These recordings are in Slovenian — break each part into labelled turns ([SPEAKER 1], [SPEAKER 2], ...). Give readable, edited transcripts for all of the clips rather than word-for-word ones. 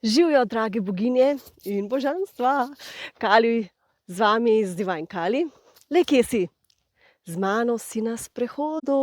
[SPEAKER 1] Živijo, drage boginje in božanstva, Kali z vami z Divine Kali. Le kje si? Z mano si na sprehodu.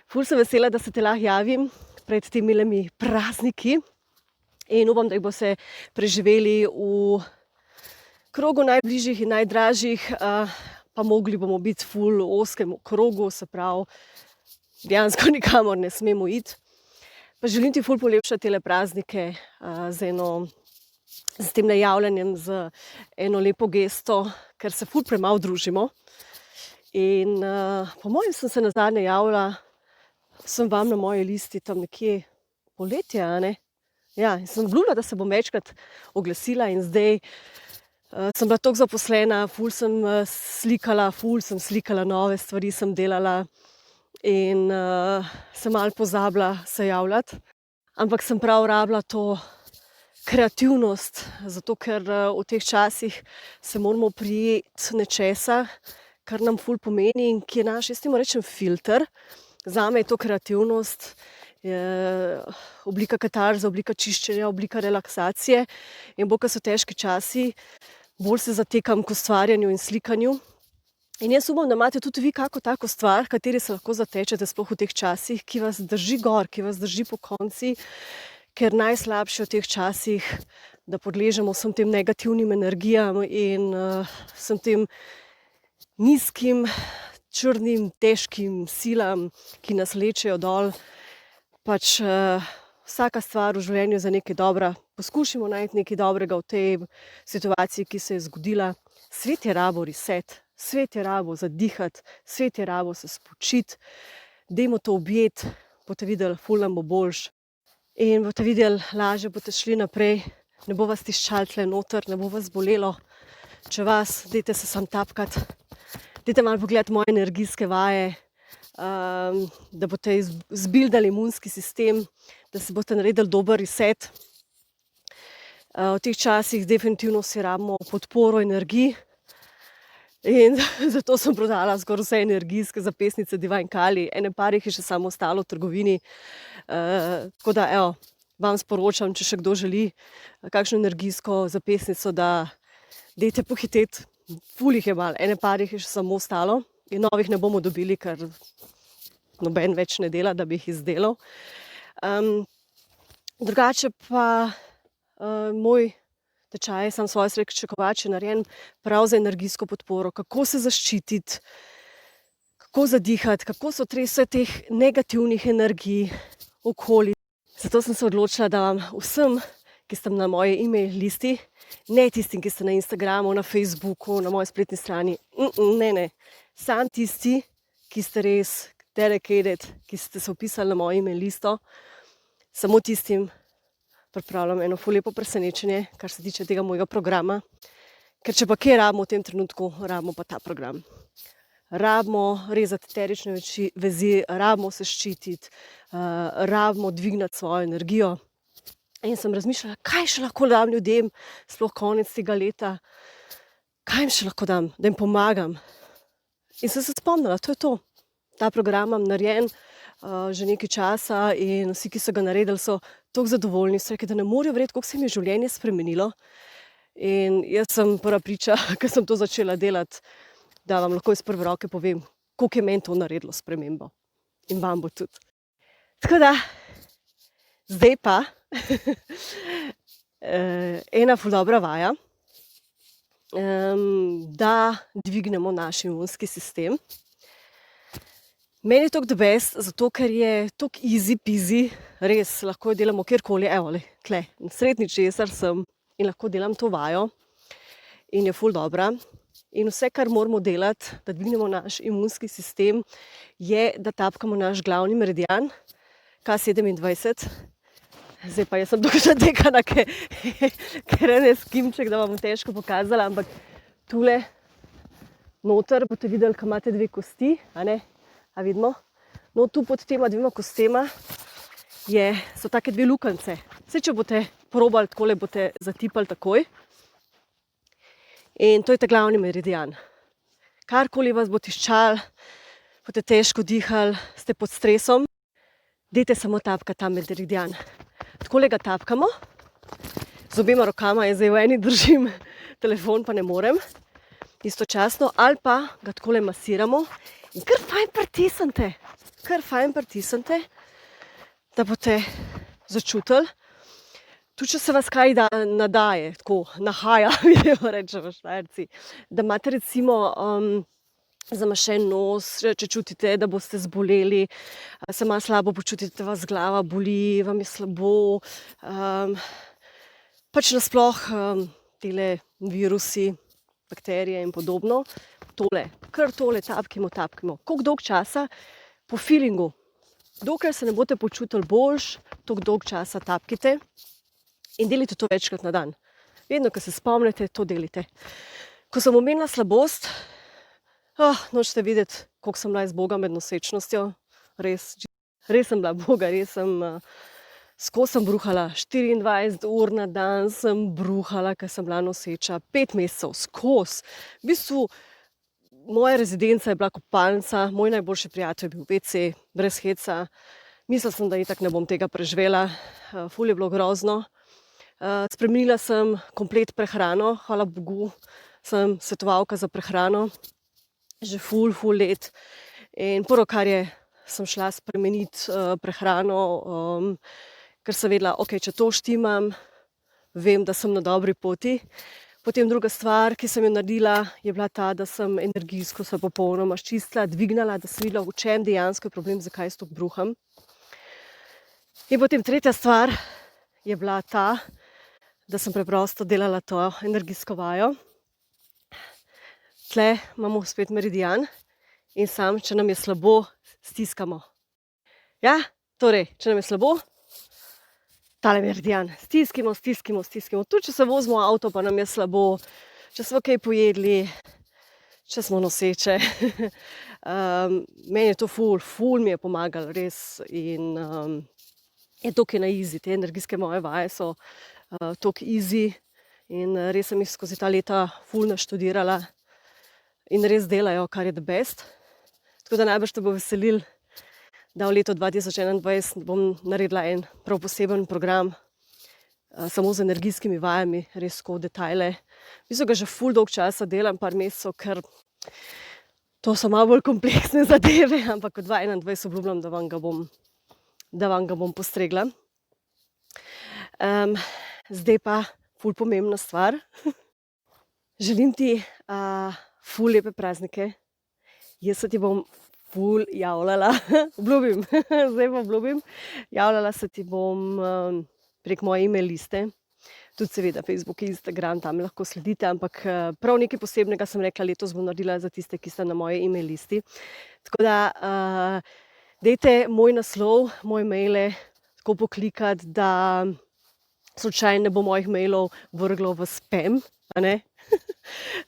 [SPEAKER 1] Ful sem vesela, da se te lahko javim pred temi prazniki in upam, da jih boste preživeli v krogu najbližjih in najdražjih, pa mogli bomo biti ful v ozkem krogu, se pravi, dejansko nikamor ne smemo iti. Pa želim ti ful polepšati tele praznike z tem najavljanjem, z eno lepo gesto, ker se ful premalo družimo. In po mojem sem se nazadnje javila, sem vam na moji listi tam nekje poletje, a ne? Ja, in sem obljubila, da se bom večkrat oglasila in zdaj sem bila toliko zaposlena, ful sem slikala nove stvari, sem delala in sem malo pozabila se javljati. Ampak sem prav rabila to kreativnost, zato ker v teh časih se moramo prijeti nečesa, kar nam ful pomeni in ki je naš, jaz temu rečem, filter. Zame je to kreativnost, oblika katarze, oblika čiščenja, oblika relaksacije. In bolj, ko so težki časi, bolj se zatekam k ustvarjanju in slikanju. In jaz upam, da imate tudi vi kako tako stvar, kateri se lahko zatečete sploh v teh časih, ki vas drži gor, ki vas drži pokonci, ker najslabše v teh časih, da podležemo vsem tem negativnim energijam in vsem tem nizkim, črnim, težkim silam, ki nas lečejo dol. Pač vsaka stvar v življenju je za nekaj dobra. Poskušajmo najti nekaj dobrega v tej situaciji, ki se je zgodila. Svet je rabo reset, svet je rabo zadihati, svet je rabo se spočiti. Dajmo to objeti, boste videli, ful nam bo boljš. In boste videli, lažje boste šli naprej, ne bo vas tiščalo tle noter, ne bo vas bolelo. Če vas, dajte se sam tapkati, dajte malo pogledati moje energijske vaje, da boste zbildali imunski sistem, da se boste naredili dober reset. V teh časih definitivno si rabimo podporo energiji in zato sem prodala skoraj vse energijske zapestnice Divine Kali. Ene par jih je še samo ostalo v trgovini. Tako da, evo, vam sporočam, če še kdo želi kakšno energijsko zapestnico, da dajte pohiteti. Ful jih je malo, ene par jih je še samo ostalo in novih ne bomo dobili, ker noben več ne dela, da bi jih izdelal. Drugače pa moj tečaj, sam svoje srečne kovač, je narejen prav za energijsko podporo, kako se zaščititi, kako zadihati, kako se otresti teh negativnih energij okoli. Zato sem se odločila, da vam vsem, ki ste na moji e-mail listi, ne tistim, ki ste na Instagramu, na Facebooku, na moji spletni strani, ne, samo tisti, ki ste res dedicated, ki ste se vpisali na mojo e-mail listo, samo tistim pripravljam eno ful lepo presenečenje, kar se tiče tega mojega programa. Ker če pa kje rabimo v tem trenutku, rabimo pa ta program. Rabimo rezati eterične vezi, rabimo se ščititi, rabimo dvigniti svojo energijo. In sem razmišljala, kaj še lahko dam ljudem, sploh konec tega leta, kaj jim še lahko dam, da jim pomagam. In sem se spomnila, to je to. Ta program imam narejen že nekaj časa in vsi, ki so ga naredili, so toliko zadovoljni, so rekli, da ne morejo verjeti, koliko se jim je življenje spremenilo. In jaz sem prva priča, ker sem to začela delati, da vam lahko iz prve roke povem, koliko je meni to naredilo spremembo. In vam bo tudi. Tako da, zdaj pa ena ful dobra vaja, da dvignemo naš imunski sistem. Meni je toliko the best, zato ker je toliko easy peasy, res, lahko jo delamo kjerkoli, evo, tle, sredi ničesar sem in lahko delam to vajo in je ful dobra. In vse, kar moramo delati, da dvignemo naš imunski sistem, je, da tapkamo naš glavni meridian, K27. Zdaj pa jaz sem tukaj zatekana, ker je skimček, da vam bom težko pokazala, ampak tule noter boste videli, ko imate dve kosti, a ne? A vidimo? No, tu pod tema dvema kostema so take dve lukance. Vse, če boste probali takole, boste zatipali takoj. In to je ta glavni meridian. Karkoli vas bo tiščal, boste težko dihali, ste pod stresom, dajte samo tapkati ta meridian. Takole ga tapkamo, z obema rokama, jaz zdaj v eni držim telefon, pa ne morem, istočasno, ali pa ga takole masiramo in kar fajn pritisnite, da boste začutili, tudi če se vas kaj nadaje, tako nahaja, vidimo rečemo Štajerci, da imate recimo zamašen nos, če čutite, da boste zboleli, se malo slabo počutite, vas glava boli, vam je slabo, pač nasploh tele virusi, bakterije in podobno, kar tole tapkimo. Koliko dolg časa? Po feelingu. Dokler se ne boste počutili boljš, toliko dolg časa tapkite in delite to večkrat na dan. Vedno, ko se spomnite, to delite. Ko sem omenila slabost, nočete videti, koliko sem bila iz Boga med nosečnostjo. Res sem bila Boga, skozi sem bruhala, 24 ur na dan sem bruhala, ker sem bila noseča, 5 mesecev, skozi. V bistvu, moja rezidenca je bila kopalnica, moj najboljši prijatelj je bil WC, brez heca. Mislila sem, da itak ne bom tega preživela, ful je bilo grozno. Spremenila sem komplet prehrano, hvala Bogu, sem svetovalka za prehrano, že ful let. In prvo, kar je, sem šla spremeniti prehrano, ker sem vedela, ok, če to štimam, vem, da sem na dobri poti. Potem druga stvar, ki sem jo naredila, je bila ta, da sem energijsko se popolnoma sčistila, dvignila, da sem videla, v čem dejansko je problem, zakaj s to bruham. In potem tretja stvar je bila ta, da sem preprosto delala to energijsko vajo. Tle imamo spet meridian in sam, če nam je slabo, stiskamo. Ja, torej, če nam je slabo, tale meridian, stiskimo. Tudi če se vozimo v avto, pa nam je slabo, če smo kaj pojedli, če smo noseče. Meni je to ful mi je pomagalo, res. In je toliko na easy, te energijske moje vaje so toliko easy. In res sem jih skozi ta leta ful naštudirala in res delajo, kar je the best. Tako da najbrž te bo veselil, da v letu 2021 bom naredila en prav poseben program samo z energijskimi vajami, res tako detajle. Mislim, ga že ful dolg časa delam, par mesecev, ker to so malo bolj kompleksne zadeve, ampak v 2021 obljubljam, da vam ga bom postregla. Zdaj pa ful pomembna stvar. Želim ti ful lepe praznike. Jaz se ti bom ful javljala, obljubim, zdaj pa obljubim. Javljala se ti bom prek moje e-mail liste, tudi seveda Facebook, Instagram, tam lahko sledite, ampak prav nekaj posebnega sem rekla, letos bom naredila za tiste, ki ste na moje e-mail listi. Tako da dajte moj naslov, moje maile tako poklikati, da slučajno ne bo mojih mailov vrglo v spam, a ne?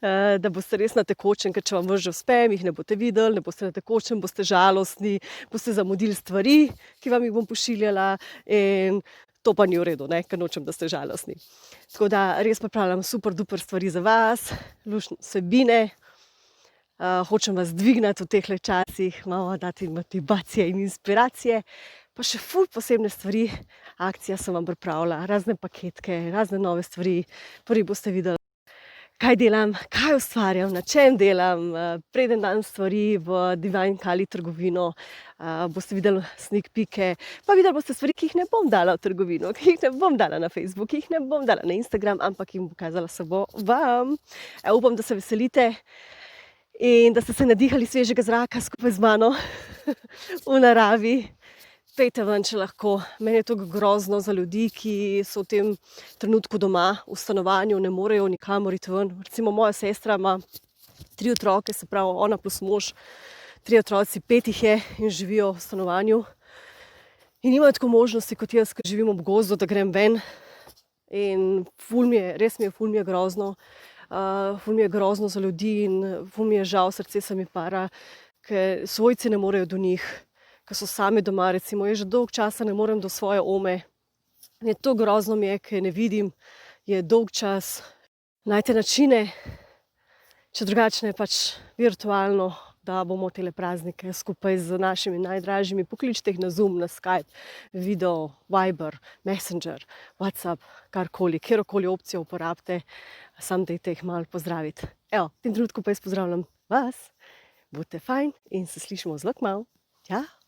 [SPEAKER 1] Da boste res na tekočem, ker če vam vrže v spam, jih ne boste videli, ne boste na tekočem, boste žalostni, boste zamudili stvari, ki vam jih bom pošiljala, in to pa ni v redu, ne? Ker nočem, da ste žalostni. Tako da res pripravljam super duper stvari za vas, luštne vsebine, hočem vas dvigniti v teh časih, malo dati motivacije in inspiracije, pa še ful posebne stvari. Akcija sem vam pripravila, razne paketke, razne nove stvari, prvi boste videli, kaj delam, kaj ustvarjam, na čem delam, preden dam stvari v Divine Kali trgovino, boste videli sneak peeke, pa videli boste stvari, ki jih ne bom dala v trgovino, ki jih ne bom dala na Facebook, ki jih ne bom dala na Instagram, ampak jim pokazala se bo vam. Upam, da se veselite in da ste se nadihali svežega zraka skupaj z mano v naravi. Pejte ven, če lahko. Meni je to grozno za ljudi, ki so v tem trenutku doma, v stanovanju, ne morejo nikamor iti ven. Recimo moja sestra ima 3 otroke, se pravi ona plus mož, 3 otroci, 5 jih je in živijo v stanovanju. In nimajo tako možnosti kot jaz, ker živim ob gozdu, da grem ven. In res mi je grozno. Ful mi je grozno za ljudi in ful mi je žal, srce se mi para, ker svojci ne morejo do njih, ker so sami doma, recimo, jaz že dolg časa ne morem do svoje ome. In je to grozno mi je, ker ne vidim, je dolg čas. Najte načine, če drugačne pač virtualno, da bomo tele praznike skupaj z našimi najdražjimi. Pokličite jih na Zoom, na Skype, video, Viber, Messenger, WhatsApp, karkoli, kjerokoli opcijo uporabite, samo dajte jih malo pozdraviti. Evo, v tem trenutku pa jaz pozdravljam vas, bodite fajn in se slišimo zelo kmalu. Čau!